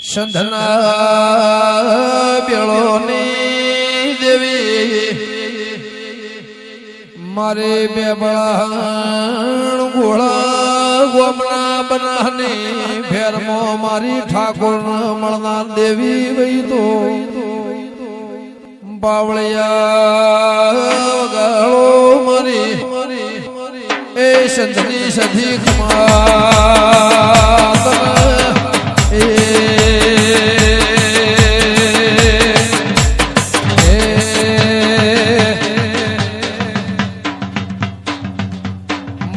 સંધના બેળોની દેવી મારે બે બળાણ ગોળા ગોમના બનાની ફેરમો મારી ઠાકોર મળનાર દેવી વહી તો બાવળિયા વગાડો મારી એ સંધની સધી કમા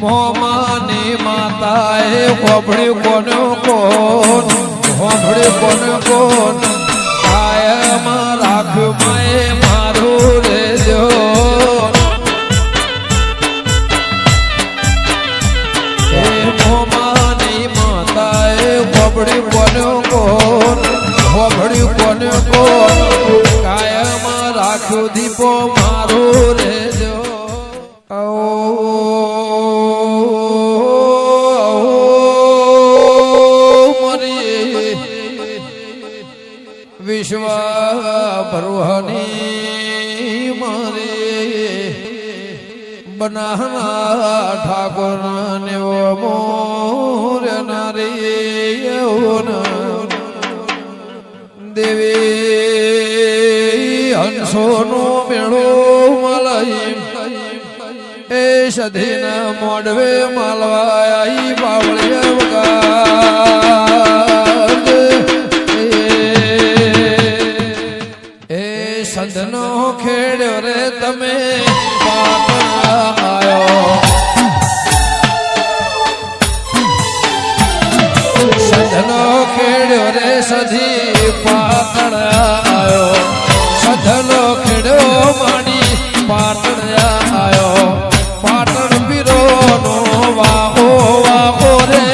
મોમાની માતાએ ખોભડી કોને કોન ખોભડી કોને કોન કાયમાં રાખ્યું માએ મારું રેજો એ મોમાની માતાએ ખોભડી કોને કોન ખોભડી કોને કોન કાયમાં રાખ્યું દીપો મારું રેજો વિશ્વા ભરવાની મારે બનાના ઠાકોર ને મોર નારી દેવી હંસોનો મેળો મલાઈ એ સધીના મોડવે માલવાઈ બાવળે સંધનો ખેડ્યો રે તમે આવ્યો સંધનો ખેડ્યો રે સધી પાટણ આવ્યો સંધનો ખેડ્યો માડી પાટણ આવ્યો પાટણ પીરો નો વાહો વાહો રે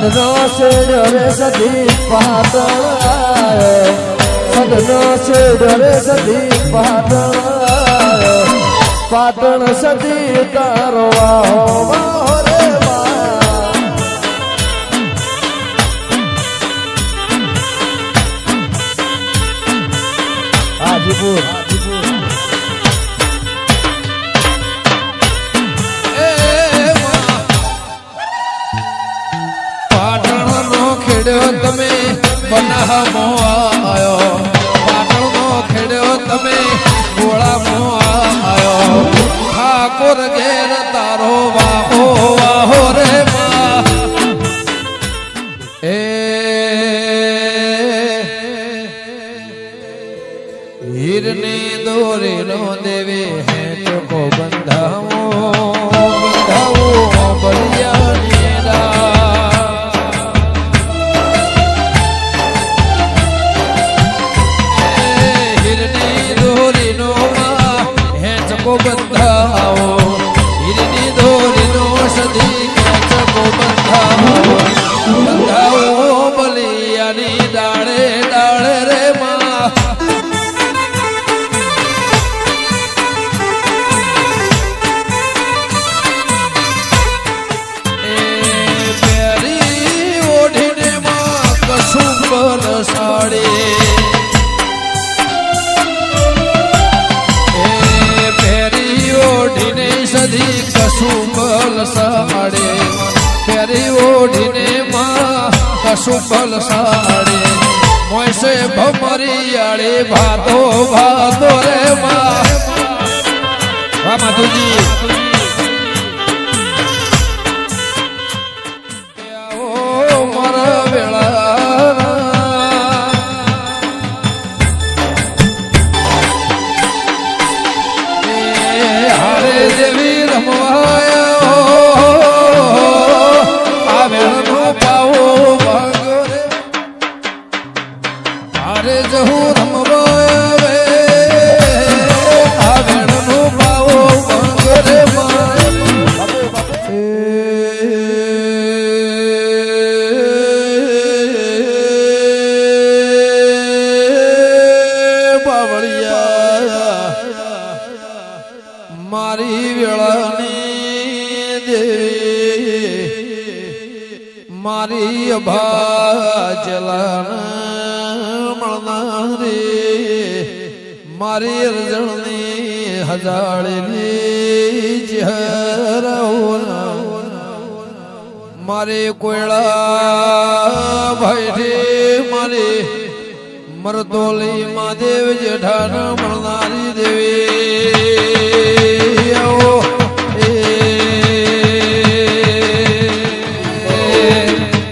સદનો છેડ્યો રે સધી પાટણ સદનો છેડ્યો રે સધી પાટણ પાટણ સધી તારો વાહો વાહો રે હાજીપુર તમે બનામો આવ્યો પાટણનો ખેડ્યો તમે ગોળામો આવ્યો ઠાકોર ઘેર તારો વાહો વાહો રે એ હીરની દોરીનો દેવે હે ચોકો બંધાવો બંધાવો બલિયાની બંધાવો હીરની દોરીનો સધી ચકો બંધાવો બંધાવો બલિયાની ડાળે ડાળે રે માં એ પેરી ઓઢીને માં કશું બન સાડી સધી કસુંબલ સાડે ફેરી ઓઢીને માં કસુંબલ સાડે મોયસે ભમરી આડે ભાતો ભાતો રે માં વાહ માધુજી આવો મારા વેળા દેવી રમવાયો આ વેળનો પાવો ભાગો રે તારે જહું રમવાયો આ વેળનો પાવો ભાગો રે મારી ભાજલા મળનારી મારી રજણની હજાળની ચહેરા મારે કોયડા ભાઈ મારી મરદોલી મહાદેવ જેઠાન મળનારી દેવી આવો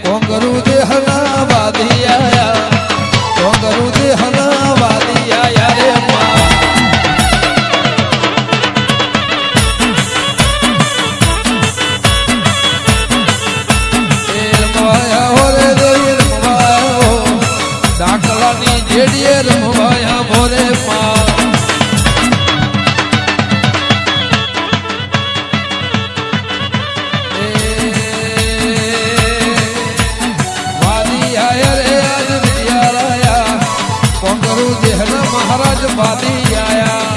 કોંગરુ દેહના વાદી આયા કોંગરુ દેહના વાદી આયા રે ડાકલાની જેડીએ રમવાયા ભોરે માં વાદી આયા રે આજ વિદ્યારાયા કોંગરુ દેહના મહારાજ વાદી આયા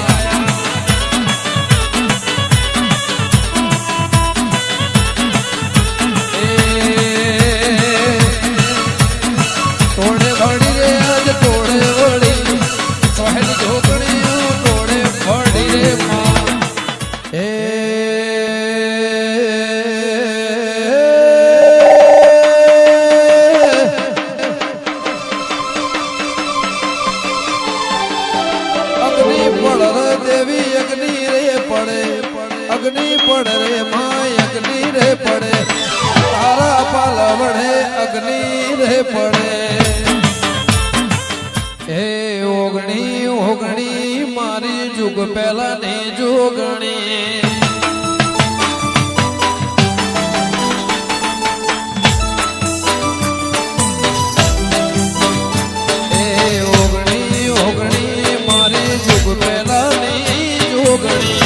અગ્નિ પડે રે માય અગ્નિ રે પડે તારા પાલ વડે અગ્નિ રે પડે હે ઓગણી ઓગણી મારી જુગ પહેલા ને જોગણી હે ઓગણી ઓગણી મારી જુગ પહેલા ને જોગણી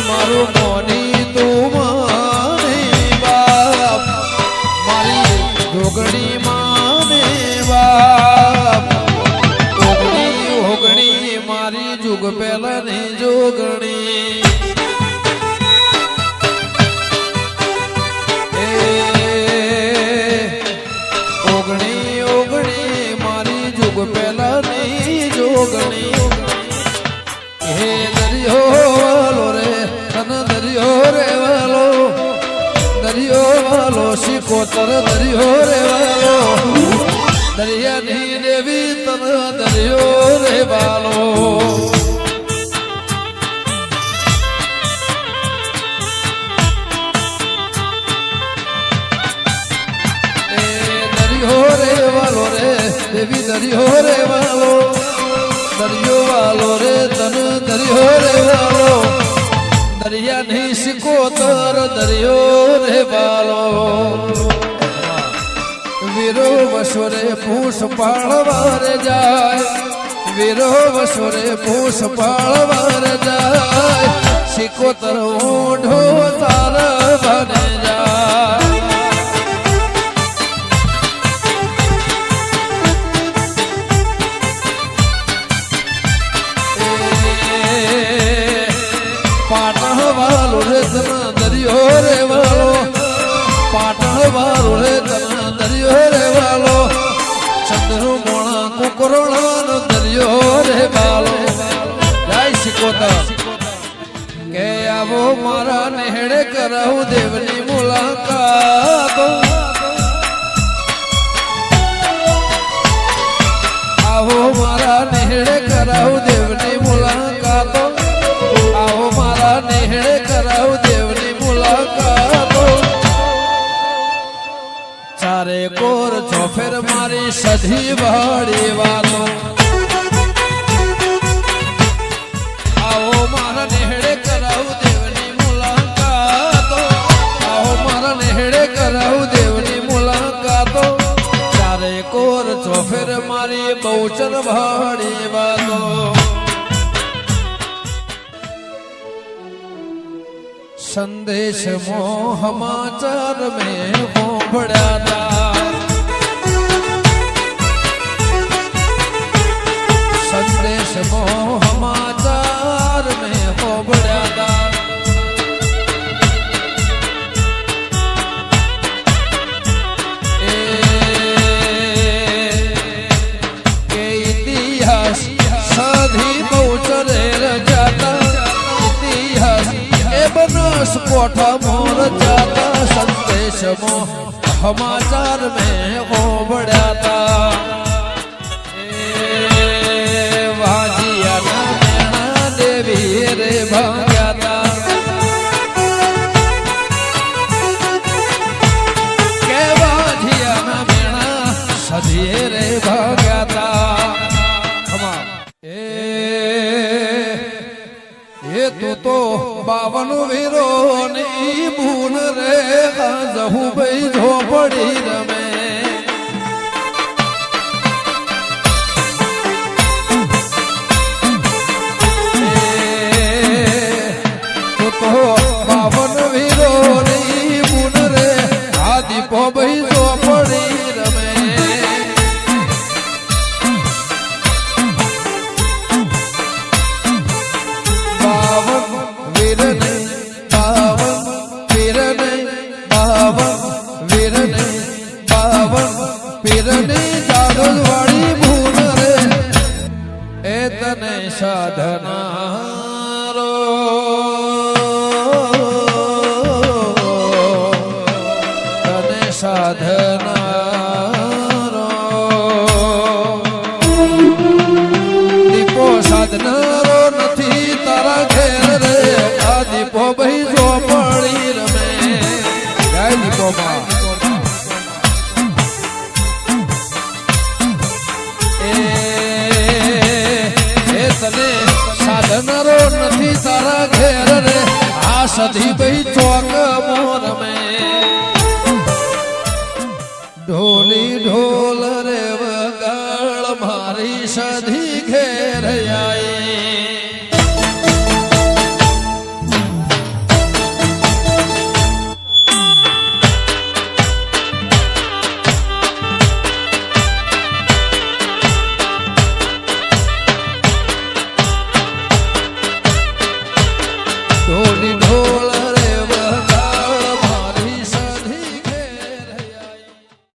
મારું મોની તું માને બાપ મારી જોગણી માને બાપ ઓગણી ઓગણી મારી જુગ પહેલા ને જોગણી ઓગણી ઓગણી મારી જુગ પહેલા ને જોગણી હે દરિયો વાલો રે દરિયો રે વાલો દરિયો વાલો શિકોતર દરિયો રે વાલો દરિયાની દેવી તન દરિયો રે વાલો દરિયો રે વાલો રે દેવી દરિયો રે વાલો દરિયો વાલો રે તન દરિયો રે વાલો દરિયા નહીં સિકોતર દરિયો રે બાલો વીરો વસોરે પૂછ પાળવારે જાય વીરો વસોરે પૂછ પાળવારે જાય સિકોતર ઓઢો તારા બને જાય પાટણ વાલો રે તના દરિયો રે વાલો પાટણ વાલો રે તના દરિયો રે વાલો ચંદ્રુ મોણા કુકરોળવાનો દરિયો રે વાલો જય સિકોતર કે આવો મારા નેહડે કરાવું દેવની મુલાકાત આવો મારા નેહડે કરાવું દેવની મુલાકાત આવો મારા નેહડે કરાવ દેવની મુલાકાતો ચારે કોર ચોફેર મારી સધી વાળી વાતો આવો મારા નેહડે કરાવ દેવની મુલાકાતો આવો મારા નેહડે કરાવ દેવની મુલાકાતો ચારે કોર ચોફેર મારી બહુચર વાળી વાતો संदेश मोह समाचार में होंभड़ा था संदेश मोह समाचार में होंभड़ा था દેશમો સમાચાર મેં ઓબળ્યા તા વાજિયાના મેણા દેવી રે ભાગ્યા તા કે વાજિયાના મેણા સદીએ રે ભાગ્યા તા એ તું તો 52 વીરો ની બૂન રે જહું ભાઈ ઝોપડી રમે તું તો 52 વીરો ની બૂન રે આ દીપો ભાઈ ઝોપડી રમે પીરની જાડોલ વાળી ભૂન રે એ તને સાધનારો તને સાધનારો દીપો સાધનારો નથી તારા ઘેર રે આ દીપો ભાઈ ઝોપડી રમે જય દીપો માં તને સાધનારો નથી તારા ઘેર રે આ સધી ભાઈ